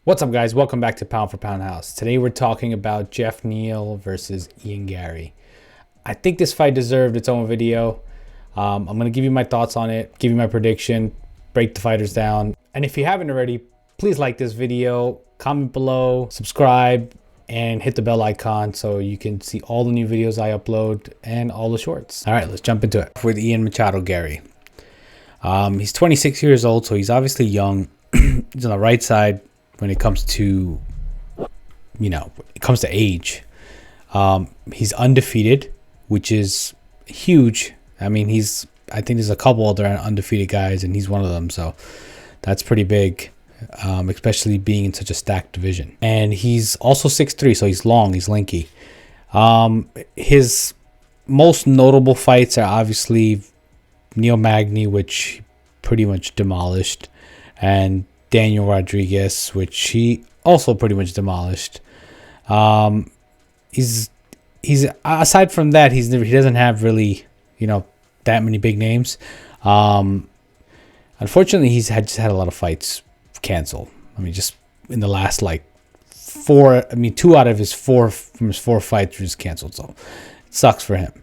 What's up, guys? Welcome back to Pound for Pound House. Today we're talking about Geoff Neal versus Garry. I think this fight deserved its own video. I'm going to give you my thoughts on it, give you my prediction, break the fighters down. And if you haven't already, please like this video, comment below, subscribe, and hit the bell icon so you can see all the new videos I upload and all the shorts. All right, let's jump into it. With Machado Garry. He's 26 years old, so he's obviously young. He's on the right side when it comes to, age. He's undefeated, which is huge. I mean, I think there's a couple other undefeated guys, and he's one of them. So that's pretty big, especially being in such a stacked division. And he's also 6'3", so he's long, he's lanky. His most notable fights are obviously Neal Magny, which he pretty much demolished, and Daniel Rodriguez, which he also pretty much demolished. He's aside from that, he doesn't have really that many big names. Unfortunately, he's just had a lot of fights canceled. I mean, just in the last two out of his four fights were just canceled, so it sucks for him.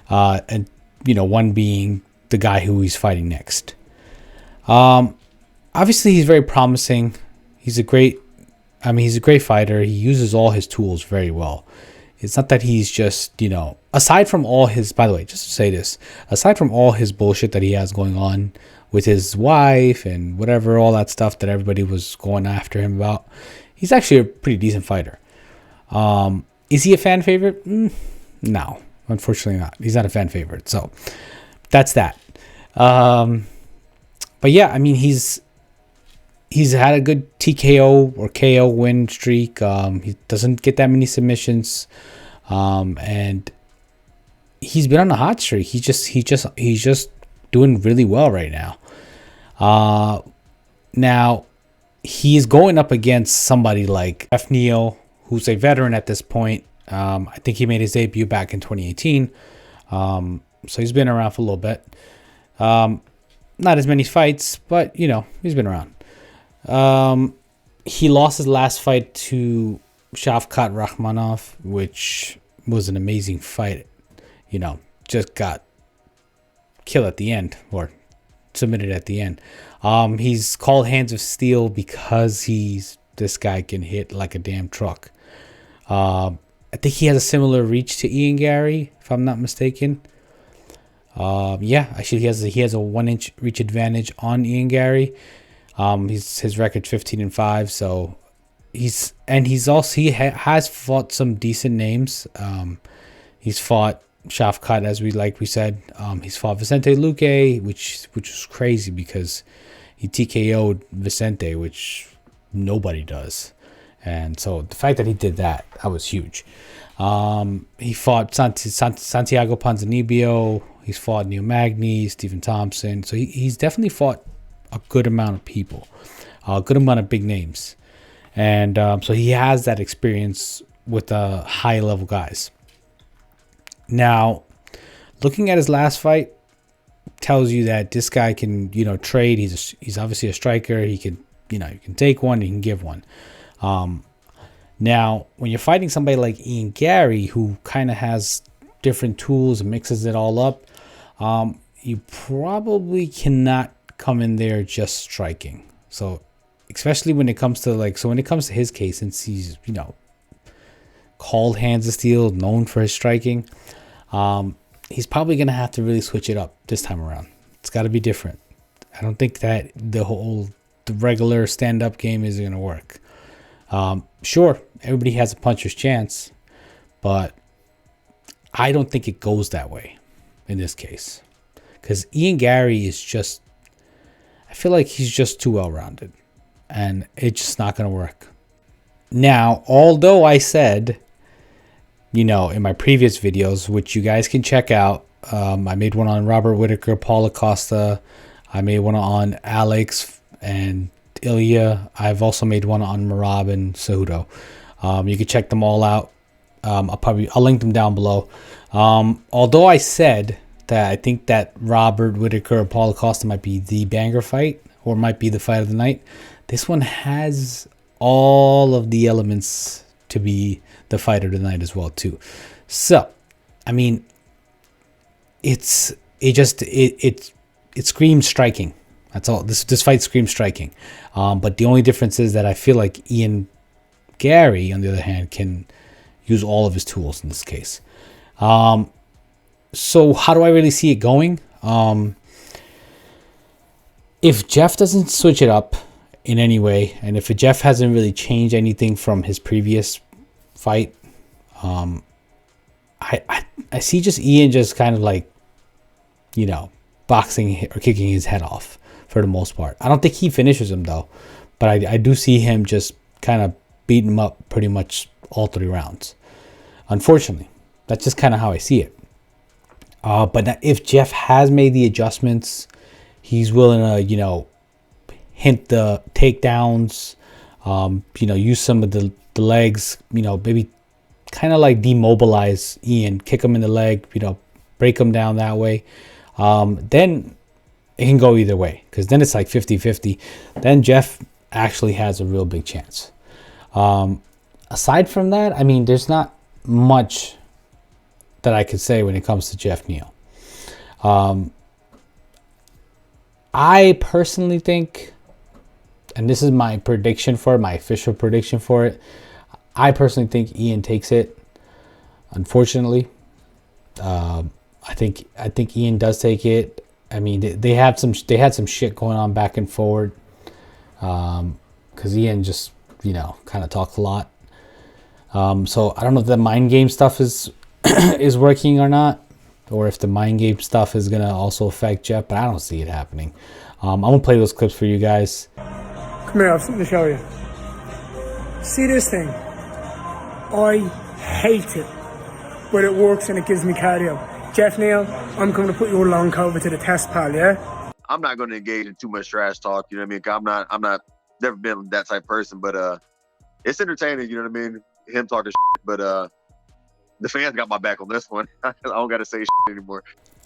And one being the guy who he's fighting next. Obviously, he's very promising. He's a great fighter. He uses all his tools very well. It's not that he's just, aside from all his, by the way, just to say this, aside from all his bullshit that he has going on with his wife and whatever, all that stuff that everybody was going after him about, he's actually a pretty decent fighter. Is he a fan favorite? No, unfortunately not. He's not a fan favorite. So that's that. But yeah, I mean, he's had a good TKO or KO win streak. He doesn't get that many submissions, and he's been on a hot streak. He's just doing really well right now. Now he's going up against somebody like Geoff Neal, who's a veteran at this point. I think he made his debut back in 2018, so he's been around for a little bit. Not as many fights, but he's been around. He lost his last fight to Shavkat Rakhmonov, which was an amazing fight. Just got killed at the end, or submitted at the end. He's called Hands of Steel because this guy can hit like a damn truck. I think he has a similar reach to Garry, if I'm not mistaken. Actually, he has a 1-inch reach advantage on Garry. His record 15-5, so he has fought some decent names. He's fought Shavkat, as we said. He's fought Vicente Luque, which was crazy because he TKO'd Vicente, which nobody does. And so the fact that he did that was huge. He fought Santiago Ponzinibbio. He's fought Neal Magny, Stephen Thompson. So he's definitely fought a good amount of people, a good amount of big names. And so he has that experience with high-level guys. Now, looking at his last fight tells you that this guy can, trade. He's obviously a striker. He can, you can take one, he can give one. Now, when you're fighting somebody like Garry, who kind of has different tools and mixes it all up, you probably cannot come in there just striking. So especially when it comes to his case, since he's called Hands of Steel, known for his striking, he's probably gonna have to really switch it up this time around. It's got to be different. I don't think that the regular stand-up game is gonna work. Sure, everybody has a puncher's chance, but I don't think it goes that way in this case, because Garry is just, I feel like he's just too well-rounded, and it's just not going to work. Now, although I said, in my previous videos, which you guys can check out, I made one on Robert Whittaker, Paul Acosta. I made one on Alex and Ilya. I've also made one on Marab and Cejudo. You can check them all out. I'll link them down below. Although I said that I think that Robert Whittaker or Paul Acosta might be the banger fight, or might be the fight of the night, this one has all of the elements to be the fight of the night as well too. So, I mean, it screams striking. That's all. This fight screams striking. But the only difference is that I feel like Garry, on the other hand, can use all of his tools in this case. So how do I really see it going? If Geoff doesn't switch it up in any way, and if Geoff hasn't really changed anything from his previous fight, I see just Ian just kind of like, boxing or kicking his head off for the most part. I don't think he finishes him though, but I do see him just kind of beating him up pretty much all 3 rounds. Unfortunately, that's just kind of how I see it. But if Geoff has made the adjustments, he's willing to, hint the takedowns, use some of the legs, maybe kind of like demobilize Ian, kick him in the leg, break him down that way. Then it can go either way, because then it's like 50-50. Then Geoff actually has a real big chance. Aside from that, I mean, there's not much that I could say when it comes to Geoff Neal. I personally think, and this is my prediction for it, my official prediction for it, I personally think Ian takes it. Unfortunately, I think Ian does take it. I mean, they had some shit going on back and forward, because Ian just kind of talks a lot. So I don't know if the mind game stuff is is working or not, or if the mind game stuff is gonna also affect Geoff, but I don't see it happening. I'm gonna play those clips for you guys. Come here, I have something to show you. See this thing? I hate it, but it works and it gives me cardio. Geoff Neal, I'm coming to put your long cover to the test, pal, yeah? I'm not going to engage in too much trash talk, you know what I mean? I'm not, never been that type of person, but it's entertaining, you know what I mean? Him talking shit, but the fans got my back on this one. I don't got to say shit anymore.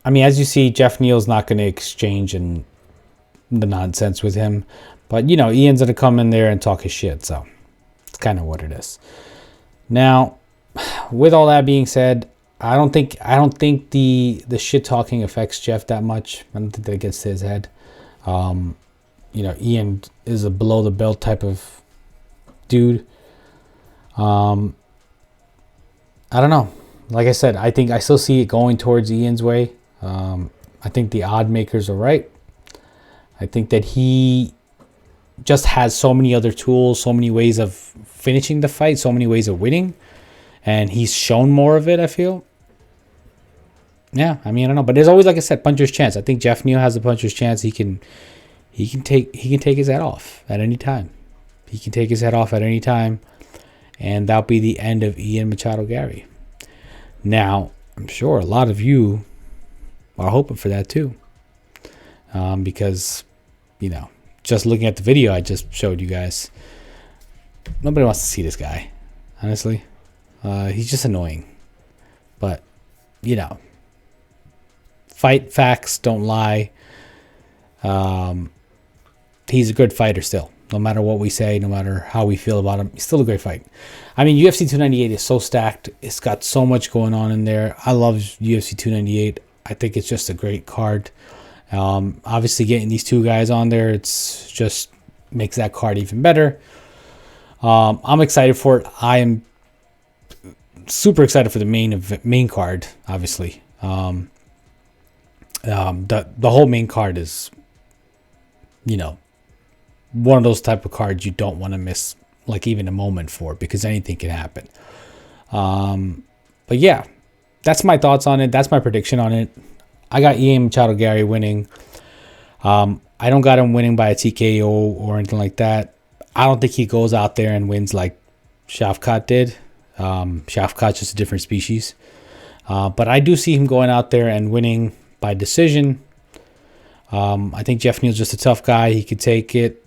I mean, as you see, Geoff Neal's not going to exchange in the nonsense with him, but Ian's going to come in there and talk his shit, so it's kind of what it is. Now, with all that being said, I don't think the shit talking affects Geoff that much. I don't think that gets to his head. Ian is a below the belt type of dude. I don't know. Like I said, I think I still see it going towards Ian's way. I think the odd makers are right. I think that he just has so many other tools, so many ways of finishing the fight, so many ways of winning, and he's shown more of it, I feel. Yeah, I mean, I don't know, but there's always, like I said, puncher's chance. I think Geoff Neal has a puncher's chance. He can take his head off at any time. He can take his head off at any time, and that'll be the end of Ian Machado Garry. Now, I'm sure a lot of you are hoping for that too, because just looking at the video I just showed you guys, nobody wants to see this guy, honestly. He's just annoying, but fight facts don't lie. He's a good fighter still. No matter what we say, no matter how we feel about him, he's still a great fight. I mean, UFC 298 is so stacked. It's got so much going on in there. I love UFC 298. I think it's just a great card. Obviously, getting these two guys on there, it's just makes that card even better. I'm excited for it. I am super excited for the main card, obviously. The whole main card is, one of those type of cards you don't want to miss, like even a moment for, because anything can happen. But yeah, that's my thoughts on it. That's my prediction on it. I got Ian Machado Garry winning. I don't got him winning by a TKO or anything like that. I don't think he goes out there and wins like Shavkat did. Shavkat's just a different species. But I do see him going out there and winning by decision. I think Geoff Neal's just a tough guy. He could take it.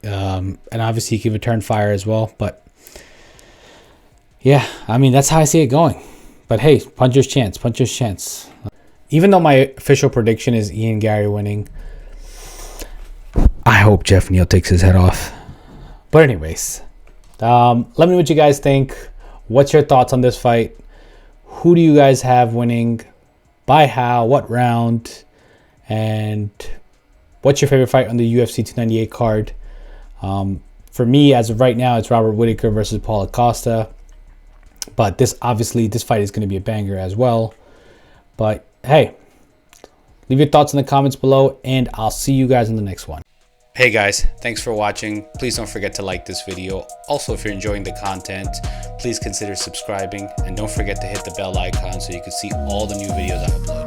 And obviously he can return fire as well. But yeah, I mean, that's how I see it going. But hey, puncher's chance. Even though my official prediction is Ian Garry winning, I hope Geoff Neal takes his head off. But anyways, let me know what you guys think. What's your thoughts on this fight? Who do you guys have winning? By how? What round? And what's your favorite fight on the UFC 298 card? For me, as of right now, it's Robert Whittaker versus Paul Acosta. But this fight is going to be a banger as well. But hey, leave your thoughts in the comments below, and I'll see you guys in the next one. Hey guys, thanks for watching. Please don't forget to like this video. Also, if you're enjoying the content, please consider subscribing, and don't forget to hit the bell icon so you can see all the new videos I upload.